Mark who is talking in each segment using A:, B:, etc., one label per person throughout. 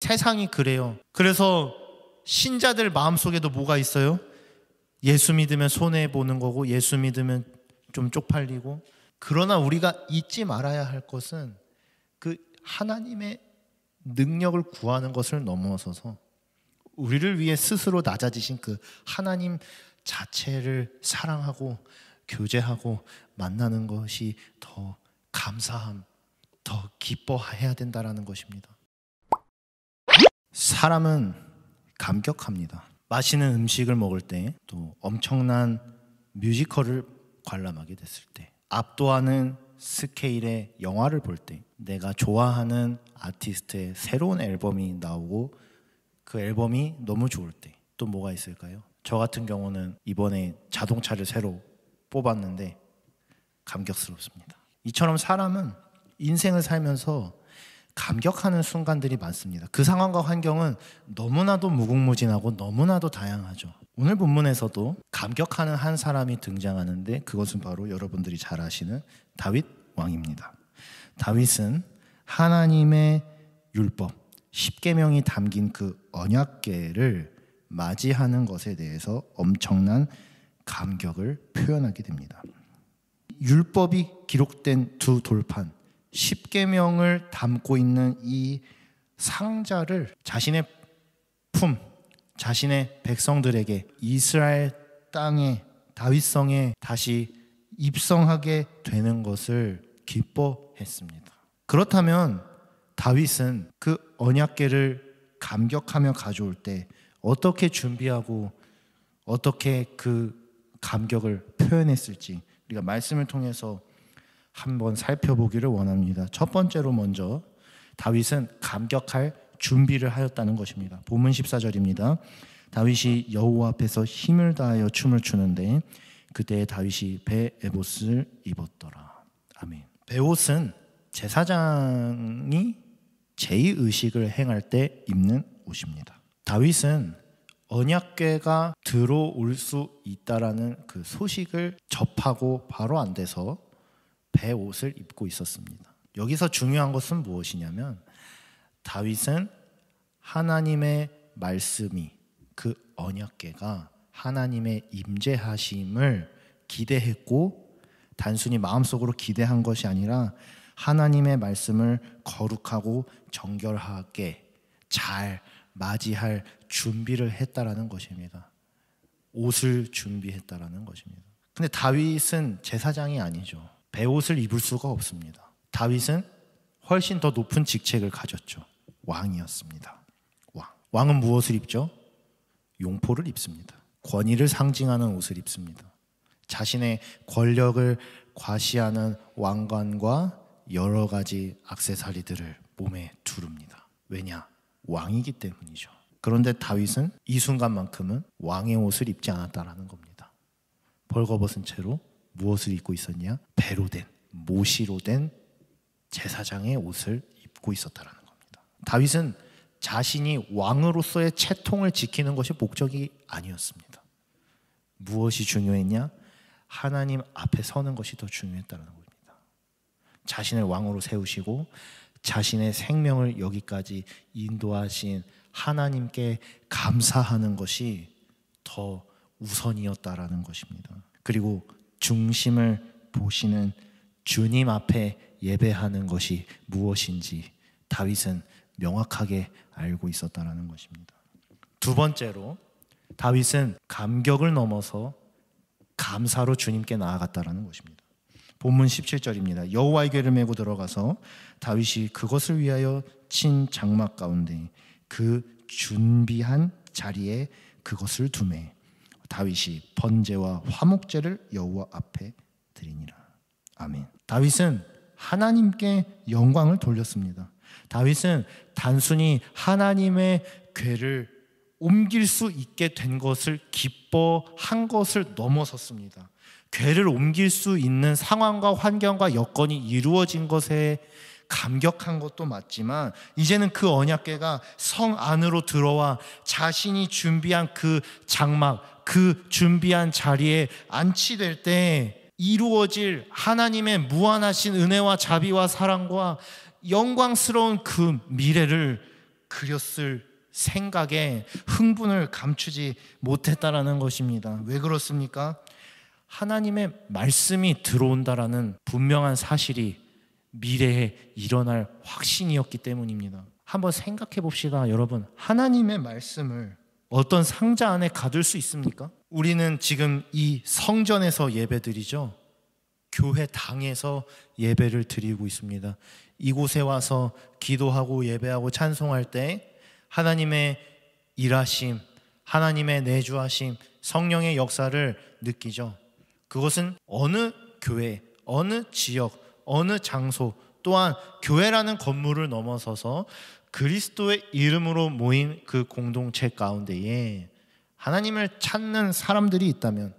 A: 세상이 그래요. 그래서 신자들 마음속에도 뭐가 있어요? 예수 믿으면 손해보는 거고, 예수 믿으면 좀 쪽팔리고. 그러나 우리가 잊지 말아야 할 것은 그 하나님의 능력을 구하는 것을 넘어서서 우리를 위해 스스로 낮아지신 그 하나님 자체를 사랑하고 교제하고 만나는 것이 더 감사함, 더 기뻐해야 된다라는 것입니다. 사람은 감격합니다. 맛있는 음식을 먹을 때, 또 엄청난 뮤지컬을 관람하게 됐을 때, 압도하는 스케일의 영화를 볼 때, 내가 좋아하는 아티스트의 새로운 앨범이 나오고 그 앨범이 너무 좋을 때, 또 뭐가 있을까요? 저 같은 경우는 이번에 자동차를 새로 뽑았는데 감격스럽습니다. 이처럼 사람은 인생을 살면서 감격하는 순간들이 많습니다. 그 상황과 환경은 너무나도 무궁무진하고 너무나도 다양하죠. 오늘 본문에서도 감격하는 한 사람이 등장하는데 그것은 바로 여러분들이 잘 아시는 다윗 왕입니다. 다윗은 하나님의 율법, 십계명이 담긴 그 언약궤를 맞이하는 것에 대해서 엄청난 감격을 표현하게 됩니다. 율법이 기록된 두 돌판, 십계명을 담고 있는 이 상자를 자신의 품, 자신의 백성들에게 이스라엘 땅에, 다윗성에 다시 입성하게 되는 것을 기뻐했습니다. 그렇다면 다윗은 그 언약궤를 감격하며 가져올 때 어떻게 준비하고 어떻게 그 감격을 표현했을지 우리가 말씀을 통해서 한번 살펴보기를 원합니다. 첫 번째로 먼저 다윗은 감격할 준비를 하였다는 것입니다. 본문 14절입니다. 다윗이 여호와 앞에서 힘을 다하여 춤을 추는데 그때 다윗이 베에봇을 입었더라. 아멘. 베옷은 제사장이 제의의식을 행할 때 입는 옷입니다. 다윗은 언약궤가 들어올 수 있다라는 그 소식을 접하고 바로 안 돼서 베옷을 입고 있었습니다. 여기서 중요한 것은 무엇이냐면 다윗은 하나님의 말씀이, 그 언약궤가 하나님의 임재하심을 기대했고 단순히 마음속으로 기대한 것이 아니라 하나님의 말씀을 거룩하고 정결하게 잘 맞이할 준비를 했다라는 것입니다. 옷을 준비했다라는 것입니다. 근데 다윗은 제사장이 아니죠. 베옷을 입을 수가 없습니다. 다윗은 훨씬 더 높은 직책을 가졌죠. 왕이었습니다. 왕은 무엇을 입죠? 용포를 입습니다. 권위를 상징하는 옷을 입습니다. 자신의 권력을 과시하는 왕관과 여러 가지 액세서리들을 몸에 두릅니다. 왜냐? 왕이기 때문이죠. 그런데 다윗은 이 순간만큼은 왕의 옷을 입지 않았다라는 겁니다. 벌거벗은 채로 무엇을 입고 있었냐? 배로 된, 모시로 된 제사장의 옷을 입고 있었다라는 겁니다. 다윗은 자신이 왕으로서의 채통을 지키는 것이 목적이 아니었습니다. 무엇이 중요했냐? 하나님 앞에 서는 것이 더 중요했다는 겁니다. 자신을 왕으로 세우시고 자신의 생명을 여기까지 인도하신 하나님께 감사하는 것이 더 우선이었다라는 것입니다. 그리고 중심을 보시는 주님 앞에 예배하는 것이 무엇인지 다윗은 명확하게 알고 있었다라는 것입니다. 두 번째로 다윗은 감격을 넘어서 감사로 주님께 나아갔다라는 것입니다. 본문 17절입니다. 여호와의 궤를 메고 들어가서 다윗이 그것을 위하여 친 장막 가운데 그 준비한 자리에 그것을 두매 다윗이 번제와 화목제를 여호와 앞에 드리니라. 아멘. 다윗은 하나님께 영광을 돌렸습니다. 다윗은 단순히 하나님의 궤를 옮길 수 있게 된 것을 기뻐한 것을 넘어섰습니다. 궤를 옮길 수 있는 상황과 환경과 여건이 이루어진 것에 감격한 것도 맞지만 이제는 그 언약궤가 성 안으로 들어와 자신이 준비한 그 장막, 그 준비한 자리에 안치될 때 이루어질 하나님의 무한하신 은혜와 자비와 사랑과 영광스러운 그 미래를 그렸을 생각에 흥분을 감추지 못했다라는 것입니다. 왜 그렇습니까? 하나님의 말씀이 들어온다라는 분명한 사실이 미래에 일어날 확신이었기 때문입니다. 한번 생각해 봅시다. 여러분, 하나님의 말씀을 어떤 상자 안에 가둘 수 있습니까? 우리는 지금 이 성전에서 예배드리죠. 교회 당에서 예배를 드리고 있습니다. 이곳에 와서 기도하고 예배하고 찬송할 때 하나님의 일하심, 하나님의 내주하심, 성령의 역사를 느끼죠. 그것은 어느 교회, 어느 지역, 어느 장소, 또한 교회라는 건물을 넘어서서 그리스도의 이름으로 모인 그 공동체 가운데에 하나님을 찾는 사람들이 있다면,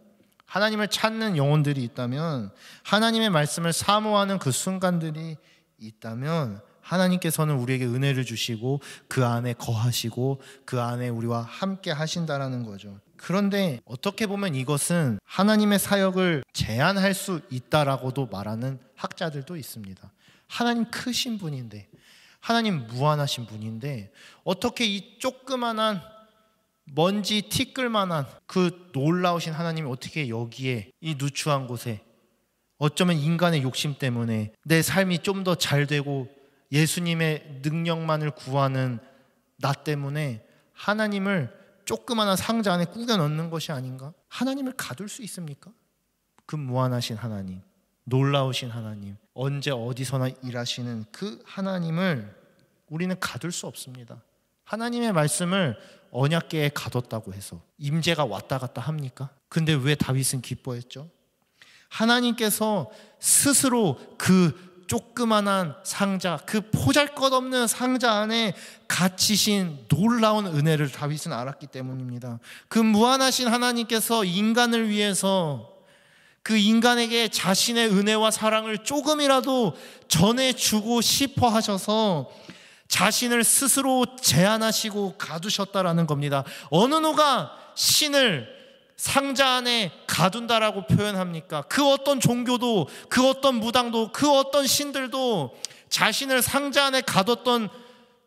A: 하나님을 찾는 영혼들이 있다면, 하나님의 말씀을 사모하는 그 순간들이 있다면 하나님께서는 우리에게 은혜를 주시고 그 안에 거하시고 그 안에 우리와 함께 하신다라는 거죠. 그런데 어떻게 보면 이것은 하나님의 사역을 제한할 수 있다라고도 말하는 학자들도 있습니다. 하나님 크신 분인데, 하나님 무한하신 분인데 어떻게 이 조그만한 먼지 티끌만한 그 놀라우신 하나님이 어떻게 여기에 이 누추한 곳에, 어쩌면 인간의 욕심 때문에 내 삶이 좀 더 잘 되고 예수님의 능력만을 구하는 나 때문에 하나님을 조그만한 상자 안에 꾸겨 넣는 것이 아닌가? 하나님을 가둘 수 있습니까? 그 무한하신 하나님, 놀라우신 하나님, 언제 어디서나 일하시는 그 하나님을 우리는 가둘 수 없습니다. 하나님의 말씀을 언약궤에 가뒀다고 해서 임재가 왔다 갔다 합니까? 근데 왜 다윗은 기뻐했죠? 하나님께서 스스로 그 조그만한 상자, 그 보잘것없는 상자 안에 갇히신 놀라운 은혜를 다윗은 알았기 때문입니다. 그 무한하신 하나님께서 인간을 위해서 그 인간에게 자신의 은혜와 사랑을 조금이라도 전해주고 싶어 하셔서 자신을 스스로 제한하시고 가두셨다라는 겁니다. 어느 누가 신을 상자 안에 가둔다라고 표현합니까? 그 어떤 종교도, 그 어떤 무당도, 그 어떤 신들도 자신을 상자 안에 가뒀던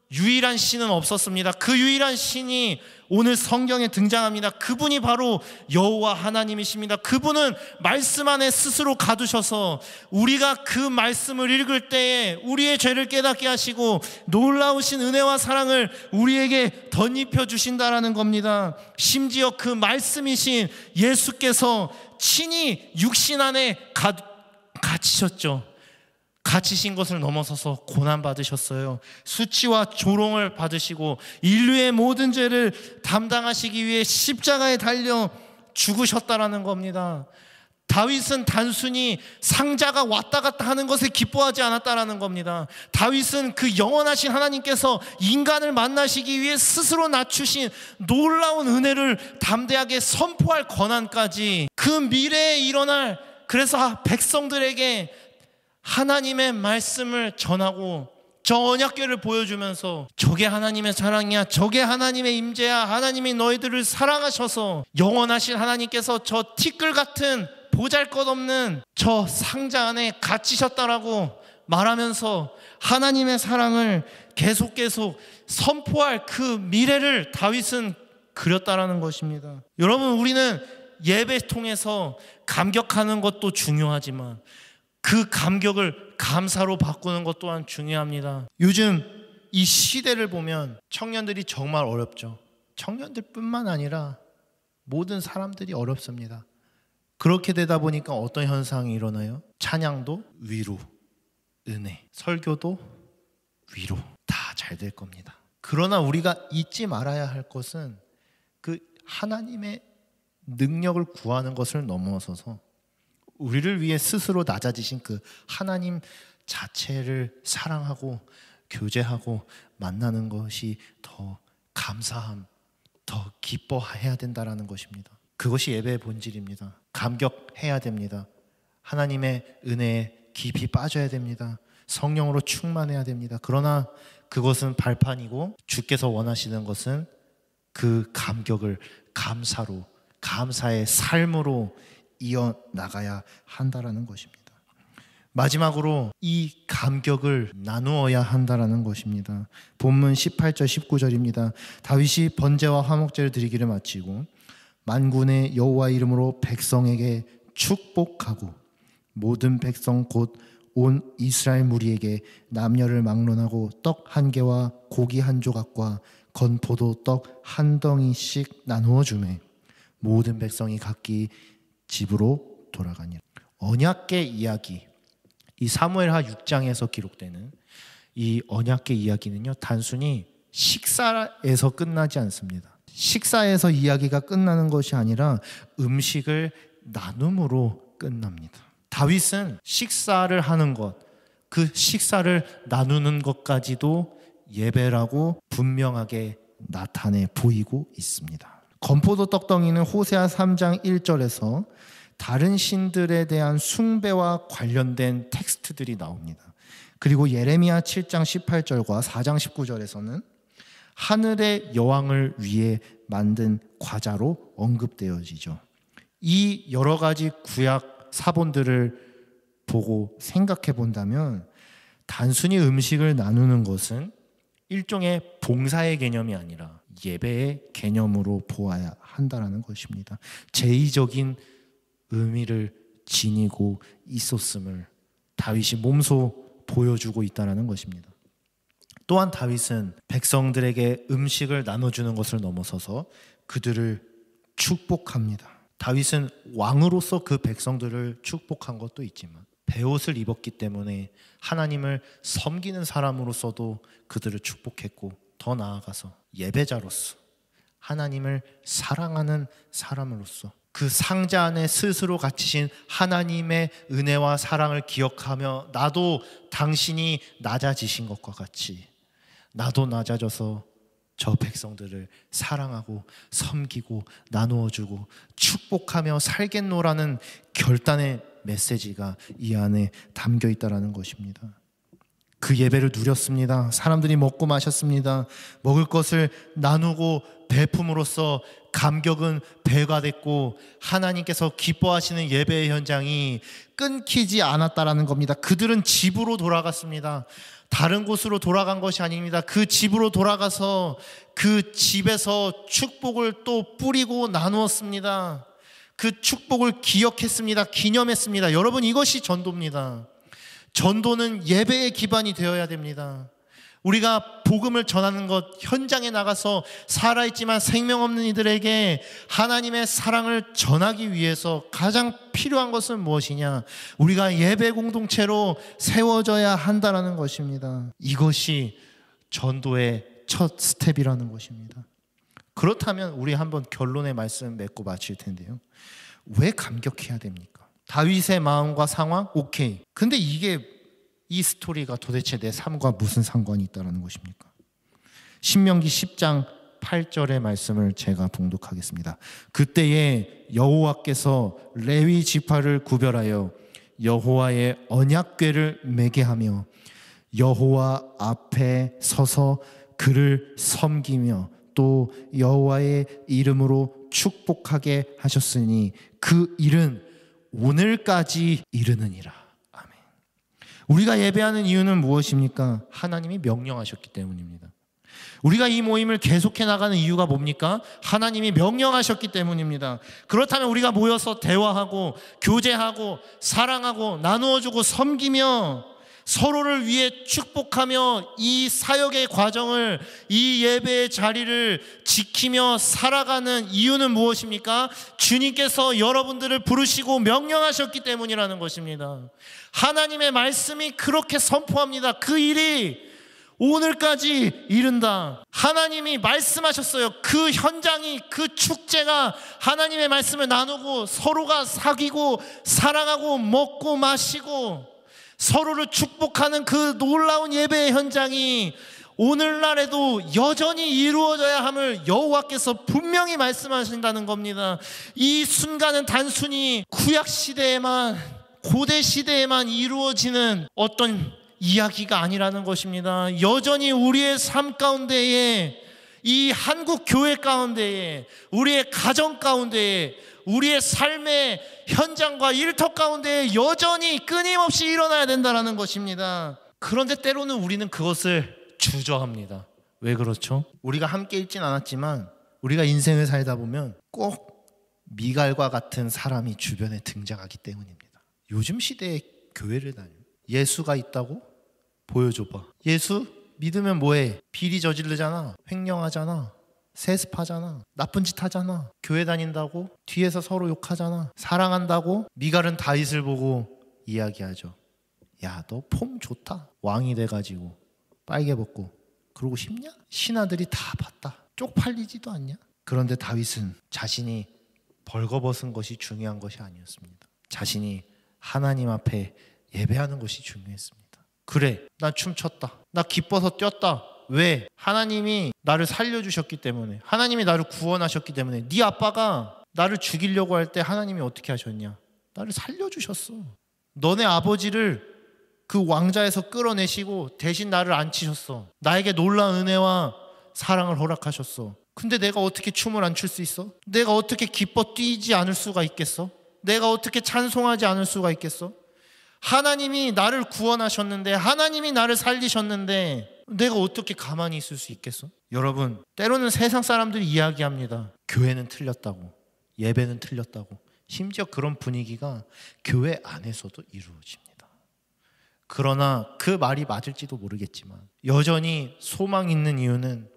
A: 유일한 신은 없었습니다. 그 유일한 신이 오늘 성경에 등장합니다. 그분이 바로 여호와 하나님이십니다. 그분은 말씀 안에 스스로 가두셔서 우리가 그 말씀을 읽을 때에 우리의 죄를 깨닫게 하시고 놀라우신 은혜와 사랑을 우리에게 덧입혀 주신다라는 겁니다. 심지어 그 말씀이신 예수께서 친히 육신 안에 갇히셨죠. 갇히신 것을 넘어서서 고난받으셨어요. 수치와 조롱을 받으시고 인류의 모든 죄를 담당하시기 위해 십자가에 달려 죽으셨다라는 겁니다. 다윗은 단순히 상자가 왔다 갔다 하는 것에 기뻐하지 않았다라는 겁니다. 다윗은 그 영원하신 하나님께서 인간을 만나시기 위해 스스로 낮추신 놀라운 은혜를 담대하게 선포할 권한까지, 그 미래에 일어날, 그래서 백성들에게 하나님의 말씀을 전하고 저 언약궤를 보여주면서 저게 하나님의 사랑이야, 저게 하나님의 임재야, 하나님이 너희들을 사랑하셔서 영원하신 하나님께서 저 티끌 같은 보잘것없는 저 상자 안에 갇히셨다라고 말하면서 하나님의 사랑을 계속 선포할 그 미래를 다윗은 그렸다라는 것입니다. 여러분, 우리는 예배 통해서 감격하는 것도 중요하지만 그 감격을 감사로 바꾸는 것 또한 중요합니다. 요즘 이 시대를 보면 청년들이 정말 어렵죠. 청년들뿐만 아니라 모든 사람들이 어렵습니다. 그렇게 되다 보니까 어떤 현상이 일어나요? 찬양도 위로, 은혜, 설교도 위로, 다 잘 될 겁니다. 그러나 우리가 잊지 말아야 할 것은 그 하나님의 능력을 구하는 것을 넘어서서 우리를 위해 스스로 낮아지신 그 하나님 자체를 사랑하고 교제하고 만나는 것이 더 감사함, 더 기뻐해야 된다라는 것입니다. 그것이 예배의 본질입니다. 감격해야 됩니다. 하나님의 은혜에 깊이 빠져야 됩니다. 성령으로 충만해야 됩니다. 그러나 그것은 발판이고 주께서 원하시는 것은 그 감격을 감사로, 감사의 삶으로 이어나가야 한다라는 것입니다. 마지막으로 이 감격을 나누어야 한다라는 것입니다. 본문 18절 19절입니다. 다윗이 번제와 화목제를 드리기를 마치고 만군의 여호와 이름으로 백성에게 축복하고 모든 백성 곧 온 이스라엘 무리에게 남녀를 막론하고 떡 한 개와 고기 한 조각과 건포도 떡 한 덩이씩 나누어 주매 모든 백성이 각기 집으로 돌아가니라. 언약궤 이야기, 이 사무엘하 6장에서 기록되는 이 언약궤 이야기는요, 단순히 식사에서 끝나지 않습니다. 식사에서 이야기가 끝나는 것이 아니라 음식을 나눔으로 끝납니다. 다윗은 식사를 하는 것, 그 식사를 나누는 것까지도 예배라고 분명하게 나타내 보이고 있습니다. 건포도 떡덩이는 호세아 3장 1절에서 다른 신들에 대한 숭배와 관련된 텍스트들이 나옵니다. 그리고 예레미야 7장 18절과 4장 19절에서는 하늘의 여왕을 위해 만든 과자로 언급되어지죠. 이 여러 가지 구약 사본들을 보고 생각해 본다면 단순히 음식을 나누는 것은 일종의 봉사의 개념이 아니라 예배의 개념으로 보아야 한다는 것입니다. 제의적인 의미를 지니고 있었음을 다윗이 몸소 보여주고 있다는 것입니다. 또한 다윗은 백성들에게 음식을 나눠주는 것을 넘어서서 그들을 축복합니다. 다윗은 왕으로서 그 백성들을 축복한 것도 있지만 베옷을 입었기 때문에 하나님을 섬기는 사람으로서도 그들을 축복했고, 더 나아가서 예배자로서 하나님을 사랑하는 사람으로서 그 상자 안에 스스로 갇히신 하나님의 은혜와 사랑을 기억하며 나도 당신이 낮아지신 것과 같이 나도 낮아져서 저 백성들을 사랑하고 섬기고 나누어주고 축복하며 살겠노라는 결단의 메시지가 이 안에 담겨 있다는 것입니다. 그 예배를 누렸습니다. 사람들이 먹고 마셨습니다. 먹을 것을 나누고 베품으로써 감격은 배가 됐고 하나님께서 기뻐하시는 예배의 현장이 끊기지 않았다라는 겁니다. 그들은 집으로 돌아갔습니다. 다른 곳으로 돌아간 것이 아닙니다. 그 집으로 돌아가서 그 집에서 축복을 또 뿌리고 나누었습니다. 그 축복을 기억했습니다. 기념했습니다. 여러분, 이것이 전도입니다. 전도는 예배의 기반이 되어야 됩니다. 우리가 복음을 전하는 것, 현장에 나가서 살아있지만 생명 없는 이들에게 하나님의 사랑을 전하기 위해서 가장 필요한 것은 무엇이냐? 우리가 예배 공동체로 세워져야 한다는 것입니다. 이것이 전도의 첫 스텝이라는 것입니다. 그렇다면 우리 한번 결론의 말씀 맺고 마칠 텐데요. 왜 감격해야 됩니까? 다윗의 마음과 상황? 오케이. 근데 이 스토리가 도대체 내 삶과 무슨 상관이 있다는 것입니까? 신명기 10장 8절의 말씀을 제가 봉독하겠습니다. 그때에 여호와께서 레위 지파를 구별하여 여호와의 언약궤를 매게 하며 여호와 앞에 서서 그를 섬기며 또 여호와의 이름으로 축복하게 하셨으니 그 일은 오늘까지 이르느니라. 아멘. 우리가 예배하는 이유는 무엇입니까? 하나님이 명령하셨기 때문입니다. 우리가 이 모임을 계속해 나가는 이유가 뭡니까? 하나님이 명령하셨기 때문입니다. 그렇다면 우리가 모여서 대화하고 교제하고 사랑하고 나누어주고 섬기며 서로를 위해 축복하며 이 사역의 과정을, 이 예배의 자리를 지키며 살아가는 이유는 무엇입니까? 주님께서 여러분들을 부르시고 명령하셨기 때문이라는 것입니다. 하나님의 말씀이 그렇게 선포합니다. 그 일이 오늘까지 이른다. 하나님이 말씀하셨어요. 그 현장이, 그 축제가 하나님의 말씀을 나누고 서로가 사귀고 사랑하고 먹고 마시고 서로를 축복하는 그 놀라운 예배의 현장이 오늘날에도 여전히 이루어져야 함을 여호와께서 분명히 말씀하신다는 겁니다. 이 순간은 단순히 구약시대에만, 고대시대에만 이루어지는 어떤 이야기가 아니라는 것입니다. 여전히 우리의 삶 가운데에 이 한국 교회 가운데에, 우리의 가정 가운데에, 우리의 삶의 현장과 일터 가운데에 여전히 끊임없이 일어나야 된다는 것입니다. 그런데 때로는 우리는 그것을 주저합니다. 왜 그렇죠? 우리가 함께 있진 않았지만 우리가 인생을 살다 보면 꼭 미갈과 같은 사람이 주변에 등장하기 때문입니다. 요즘 시대에 교회를 다녀. 예수가 있다고? 보여줘봐. 예수 믿으면 뭐해? 비리 저지르잖아, 횡령하잖아, 세습하잖아, 나쁜 짓 하잖아. 교회 다닌다고? 뒤에서 서로 욕하잖아. 사랑한다고? 미갈은 다윗을 보고 이야기하죠. 야, 너 폼 좋다. 왕이 돼가지고 빨개 벗고 그러고 싶냐? 신하들이 다 봤다. 쪽팔리지도 않냐? 그런데 다윗은 자신이 벌거벗은 것이 중요한 것이 아니었습니다. 자신이 하나님 앞에 예배하는 것이 중요했습니다. 그래, 나 춤췄다. 나 기뻐서 뛰었다. 왜? 하나님이 나를 살려주셨기 때문에, 하나님이 나를 구원하셨기 때문에. 네 아빠가 나를 죽이려고 할 때 하나님이 어떻게 하셨냐? 나를 살려주셨어. 너네 아버지를 그 왕자에서 끌어내시고 대신 나를 앉히셨어. 나에게 놀라운 은혜와 사랑을 허락하셨어. 근데 내가 어떻게 춤을 안 출 수 있어? 내가 어떻게 기뻐 뛰지 않을 수가 있겠어? 내가 어떻게 찬송하지 않을 수가 있겠어? 하나님이 나를 구원하셨는데, 하나님이 나를 살리셨는데 내가 어떻게 가만히 있을 수 있겠어? 여러분, 때로는 세상 사람들이 이야기합니다. 교회는 틀렸다고, 예배는 틀렸다고. 심지어 그런 분위기가 교회 안에서도 이루어집니다. 그러나 그 말이 맞을지도 모르겠지만 여전히 소망이 있는 이유는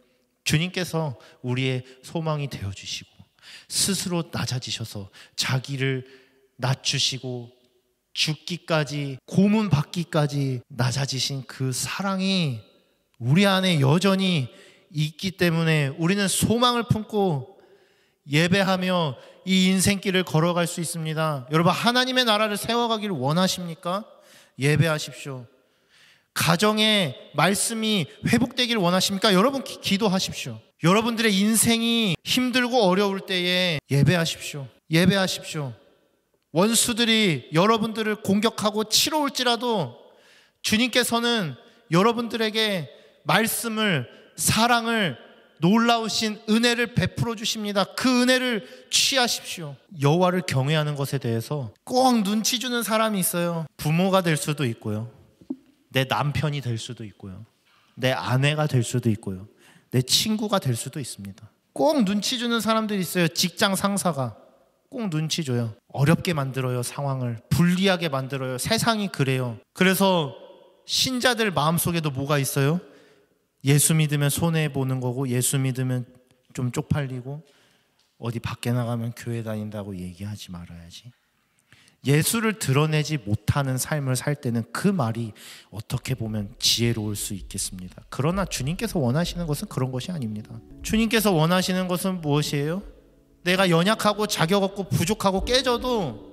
A: 주님께서 우리의 소망이 되어주시고 스스로 낮아지셔서 자기를 낮추시고 죽기까지, 고문 받기까지 낮아지신 그 사랑이 우리 안에 여전히 있기 때문에 우리는 소망을 품고 예배하며 이 인생길을 걸어갈 수 있습니다. 여러분, 하나님의 나라를 세워가기를 원하십니까? 예배하십시오. 가정의 말씀이 회복되기를 원하십니까? 여러분, 기도하십시오. 여러분들의 인생이 힘들고 어려울 때에 예배하십시오. 예배하십시오. 원수들이 여러분들을 공격하고 치러 올지라도 주님께서는 여러분들에게 말씀을, 사랑을, 놀라우신 은혜를 베풀어 주십니다. 그 은혜를 취하십시오. 여호와를 경외하는 것에 대해서 꼭 눈치 주는 사람이 있어요. 부모가 될 수도 있고요, 내 남편이 될 수도 있고요, 내 아내가 될 수도 있고요, 내 친구가 될 수도 있습니다. 꼭 눈치 주는 사람들이 있어요. 직장 상사가 꼭 눈치 줘요. 어렵게 만들어요. 상황을 불리하게 만들어요. 세상이 그래요. 그래서 신자들 마음속에도 뭐가 있어요? 예수 믿으면 손해보는 거고, 예수 믿으면 좀 쪽팔리고, 어디 밖에 나가면 교회 다닌다고 얘기하지 말아야지. 예수를 드러내지 못하는 삶을 살 때는 그 말이 어떻게 보면 지혜로울 수 있겠습니다. 그러나 주님께서 원하시는 것은 그런 것이 아닙니다. 주님께서 원하시는 것은 무엇이에요? 내가 연약하고 자격 없고 부족하고 깨져도,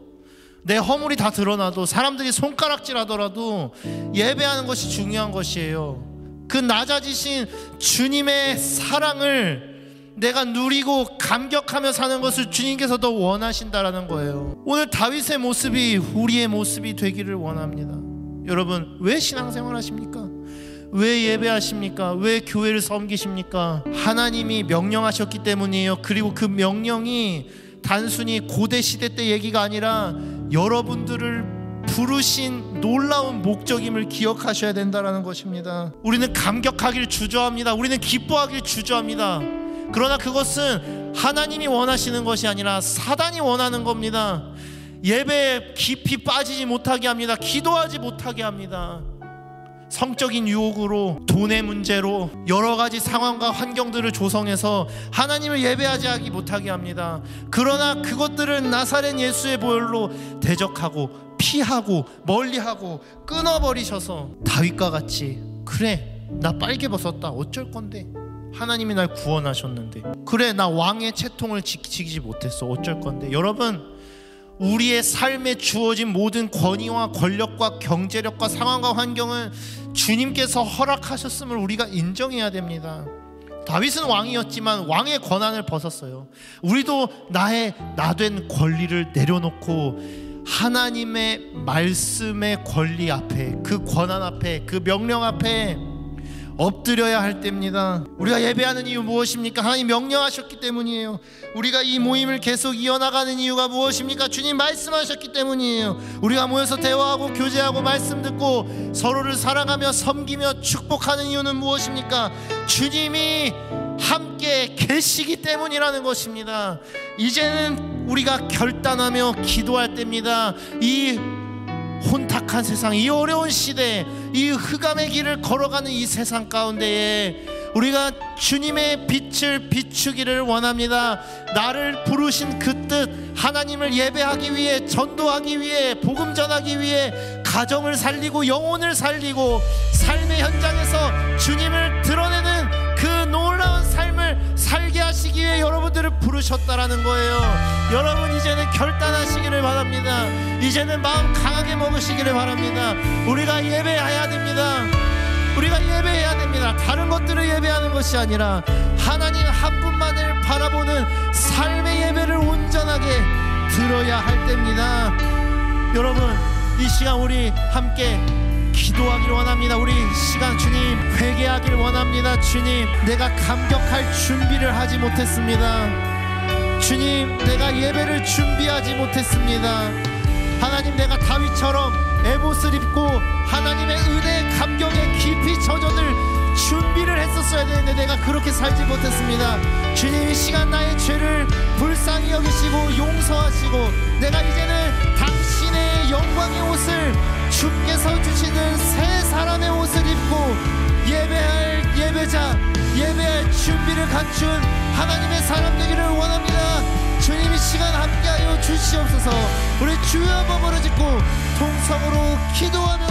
A: 내 허물이 다 드러나도, 사람들이 손가락질 하더라도 예배하는 것이 중요한 것이에요. 그 낮아지신 주님의 사랑을 내가 누리고 감격하며 사는 것을 주님께서 더 원하신다라는 거예요. 오늘 다윗의 모습이 우리의 모습이 되기를 원합니다. 여러분, 왜 신앙생활 하십니까? 왜 예배하십니까? 왜 교회를 섬기십니까? 하나님이 명령하셨기 때문이에요. 그리고 그 명령이 단순히 고대 시대 때 얘기가 아니라 여러분들을 부르신 놀라운 목적임을 기억하셔야 된다는 것입니다. 우리는 감격하기를 주저합니다. 우리는 기뻐하기를 주저합니다. 그러나 그것은 하나님이 원하시는 것이 아니라 사단이 원하는 겁니다. 예배에 깊이 빠지지 못하게 합니다. 기도하지 못하게 합니다. 성적인 유혹으로, 돈의 문제로 여러 가지 상황과 환경들을 조성해서 하나님을 예배하지 못하게 합니다. 그러나 그것들은 나사렛 예수의 보혈로 대적하고 피하고 멀리하고 끊어버리셔서 다윗과 같이, 그래, 나 빨개 벗었다, 어쩔 건데, 하나님이 날 구원하셨는데, 그래, 나 왕의 채통을 지키지 못했어, 어쩔 건데. 여러분, 우리의 삶에 주어진 모든 권위와 권력과 경제력과 상황과 환경은 주님께서 허락하셨음을 우리가 인정해야 됩니다. 다윗은 왕이었지만 왕의 권한을 벗었어요. 우리도 나된 권리를 내려놓고 하나님의 말씀의 권리 앞에, 그 권한 앞에, 그 명령 앞에 엎드려야 할 때입니다. 우리가 예배하는 이유 무엇입니까? 하나님 명령하셨기 때문이에요. 우리가 이 모임을 계속 이어나가는 이유가 무엇입니까? 주님 말씀하셨기 때문이에요. 우리가 모여서 대화하고 교제하고 말씀 듣고 서로를 사랑하며 섬기며 축복하는 이유는 무엇입니까? 주님이 함께 계시기 때문이라는 것입니다. 이제는 우리가 결단하며 기도할 때입니다. 이 혼탁한 세상, 이 어려운 시대, 이 흑암의 길을 걸어가는 이 세상 가운데에 우리가 주님의 빛을 비추기를 원합니다. 나를 부르신 그 뜻, 하나님을 예배하기 위해, 전도하기 위해, 복음 전하기 위해 가정을 살리고 영혼을 살리고 삶의 현장에서 주님을 드러내는 그 놀라운 삶을 살게 하시기 위해 여러분들을 부르셨다라는 거예요. 여러분 이제는 결단하시기를 바랍니다. 이제는 마음 강하게 먹으시기를 바랍니다. 우리가 예배해야 됩니다. 우리가 예배해야 됩니다. 다른 것들을 예배하는 것이 아니라 하나님 한 분만을 바라보는 삶의 예배를 온전하게 드려야 할 때입니다. 여러분 이 시간 우리 함께 기도하기를 원합니다. 우리 시간 주님 회개하기를 원합니다. 주님 내가 감격할 준비를 하지 못했습니다. 주님 내가 예배를 준비하지 못했습니다. 하나님 내가 다윗처럼 에봇을 입고 하나님의 은혜 감격에 깊이 젖어들 준비를 했었어야 되는데 내가 그렇게 살지 못했습니다. 주님 이 시간 나의 죄를 불쌍히 여기시고 용서하시고 내가 이제는 당신의 영광의 옷을 주께서 주시는 새 사람의 옷을 입고 예배할 예배자, 예배할 준비를 갖춘 하나님의 사람 되기를 원합니다. 주님 이 시간 함께하여 주시옵소서. 우리 주여 한번 부르짖고 통성으로 기도하며